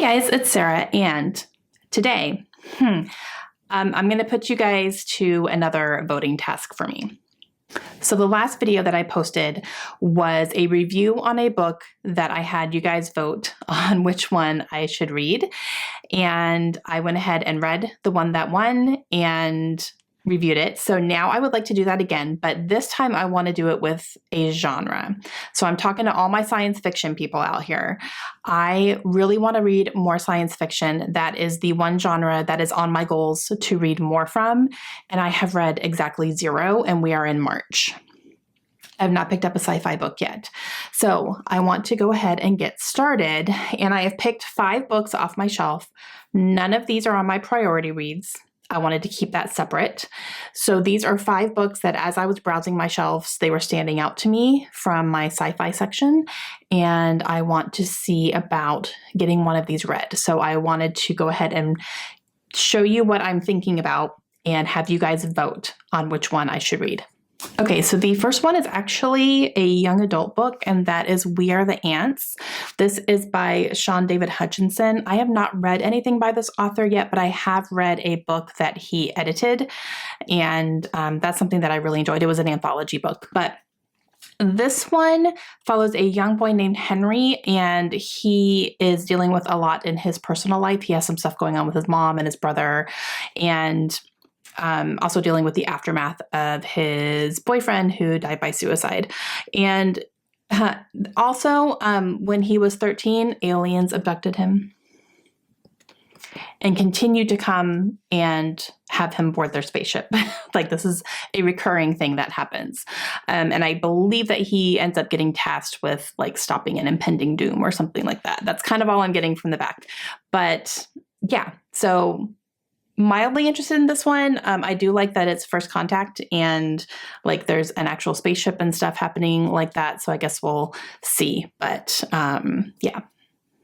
guys, it's Sarah, and today, I'm going to put you guys to another voting task for me. So the last video that I posted was a review on a book that I had you guys vote on which one I should read, and I went ahead and read the one that won and reviewed it. So now I would like to do that again, but this time I want to do it with a genre. So I'm talking to all my science fiction people out here. I really want to read more science fiction. That is the one genre that is on my goals to read more from, and I have read exactly 0, and we are in March. I have not picked up a sci-fi book yet. So I want to go ahead and get started, and I have picked 5 books off my shelf. None of these are on my priority reads. I wanted to keep that separate. So these are 5 books that as I was browsing my shelves, they were standing out to me from my sci-fi section, and I want to see about getting one of these read. So I wanted to go ahead and show you what I'm thinking about and have you guys vote on which one I should read. Okay, so the first one is actually a young adult book, and that is We Are the Ants. This is by Sean David Hutchinson. I have not read anything by this author yet, but I have read a book that he edited, and that's something that I really enjoyed. It was an anthology book, but this one follows a young boy named Henry, and he is dealing with a lot in his personal life. He has some stuff going on with his mom and his brother, and also dealing with the aftermath of his boyfriend who died by suicide. And also, when he was 13, aliens abducted him and continued to come and have him board their spaceship. Like, this is a recurring thing that happens. And I believe that he ends up getting tasked with like stopping an impending doom or something like that. That's kind of all I'm getting from the back. But yeah, so mildly interested in this one. I do like that it's first contact and like there's an actual spaceship and stuff happening like that. So I guess we'll see. But yeah.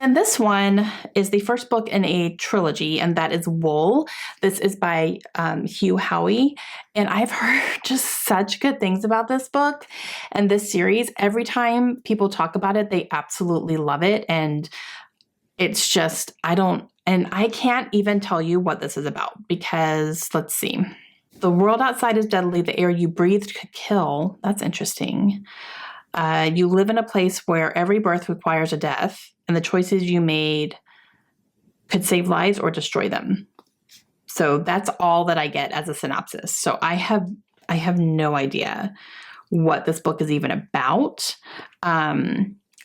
And this one is the first book in a trilogy, and that is Wool. This is by Hugh Howey. And I've heard just such good things about this book and this series. Every time people talk about it, they absolutely love it. And it's just, and I can't even tell you what this is about because, let's see. The world outside is deadly. The air you breathed could kill. That's interesting. You live in a place where every birth requires a death, and the choices you made could save lives or destroy them. So that's all that I get as a synopsis. So I have no idea what this book is even about.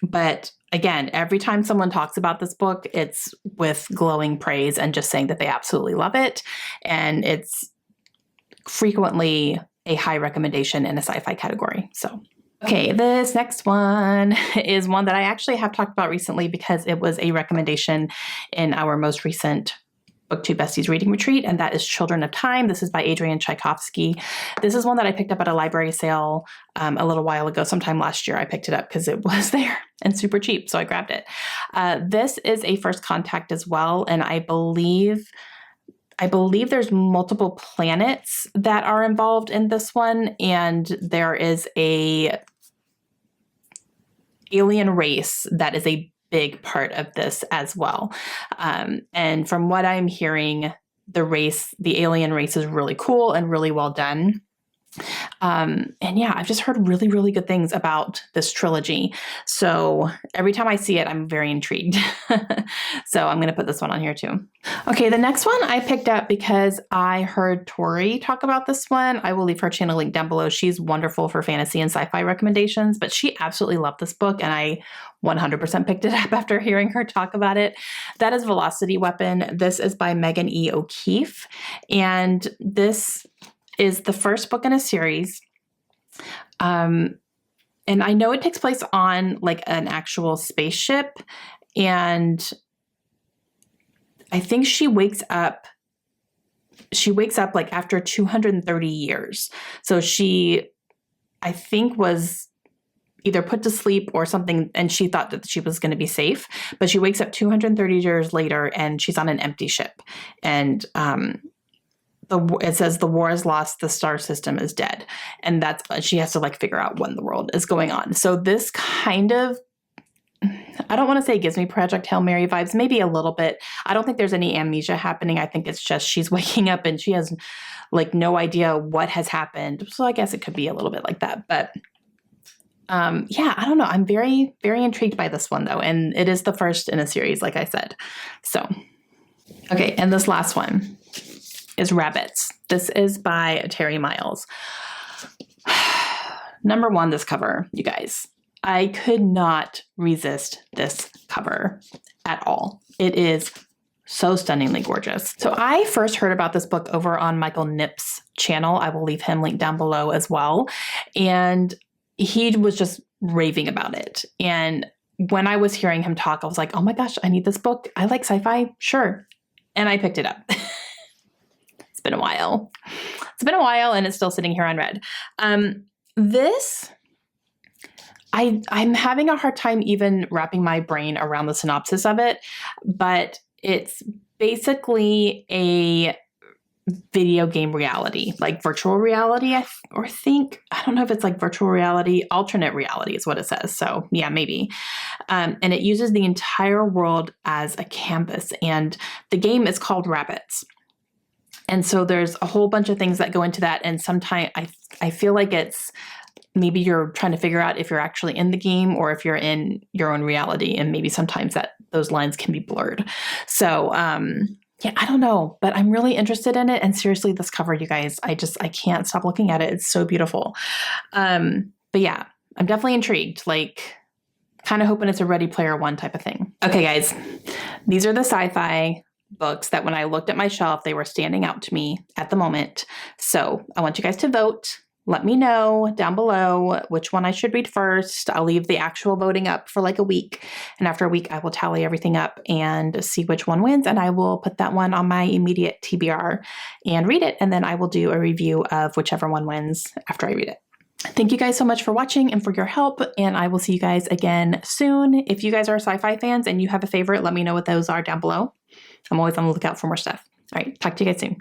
But again, every time someone talks about this book, it's with glowing praise and just saying that they absolutely love it. And it's frequently a high recommendation in a sci-fi category. So, okay, this next one is one that I actually have talked about recently because it was a recommendation in our most recent BookTube Besties reading retreat, and that is Children of Time. This is by Adrian Tchaikovsky. This is one that I picked up at a library sale a little while ago. Sometime last year I picked it up because it was there and super cheap, so I grabbed it. This is a first contact as well, and I believe there's multiple planets that are involved in this one, and there is a alien race that is a big part of this as well. And from what I'm hearing, the alien race is really cool and really well done. And yeah, I've just heard really, really good things about this trilogy. So every time I see it, I'm very intrigued. So I'm going to put this one on here too. Okay, the next one I picked up because I heard Tori talk about this one. I will leave her channel link down below. She's wonderful for fantasy and sci-fi recommendations, but she absolutely loved this book, and I 100% picked it up after hearing her talk about it. That is Velocity Weapon. This is by Megan E. O'Keefe, and this is the first book in a series. And I know it takes place on like an actual spaceship, and I think she wakes up like after 230 years. So she, I think, was either put to sleep or something, and she thought that she was going to be safe, but she wakes up 230 years later and she's on an empty ship. And it says the war is lost, the star system is dead. And she has to like figure out when the world is going on. So this kind of I don't want to say it gives me Project Hail Mary vibes, maybe a little bit. I don't think there's any amnesia happening. I think it's just she's waking up and she has like no idea what has happened. So I guess it could be a little bit like that. But yeah, I don't know. I'm very, very intrigued by this one though. And it is the first in a series, like I said. So, okay. And this last one is Rabbits. This is by Terry Miles. Number one, this cover, you guys. I could not resist this cover at all. It is so stunningly gorgeous. So I first heard about this book over on Michael Knipp's channel. I will leave him linked down below as well. And he was just raving about it. And when I was hearing him talk, I was like, oh my gosh, I need this book. I like sci-fi. Sure. And I picked it up. It's been a while. It's been a while and it's still sitting here unread. I'm having a hard time even wrapping my brain around the synopsis of it, but it's basically a video game reality, like virtual reality, I don't know if it's like virtual reality, alternate reality is what it says. So yeah, maybe. And it uses the entire world as a canvas, and the game is called Rabbits. And so there's a whole bunch of things that go into that. And sometimes I feel like it's, maybe you're trying to figure out if you're actually in the game or if you're in your own reality. And maybe sometimes those lines can be blurred. So, yeah, I don't know, but I'm really interested in it. And seriously, this cover, you guys, I can't stop looking at it. It's so beautiful. But yeah, I'm definitely intrigued, like kind of hoping it's a Ready Player One type of thing. Okay, guys, these are the sci-fi books that when I looked at my shelf, they were standing out to me at the moment. So I want you guys to vote. Let me know down below which one I should read first. I'll leave the actual voting up for like a week. And after a week, I will tally everything up and see which one wins. And I will put that one on my immediate TBR and read it. And then I will do a review of whichever one wins after I read it. Thank you guys so much for watching and for your help. And I will see you guys again soon. If you guys are sci-fi fans and you have a favorite, let me know what those are down below. I'm always on the lookout for more stuff. All right. Talk to you guys soon.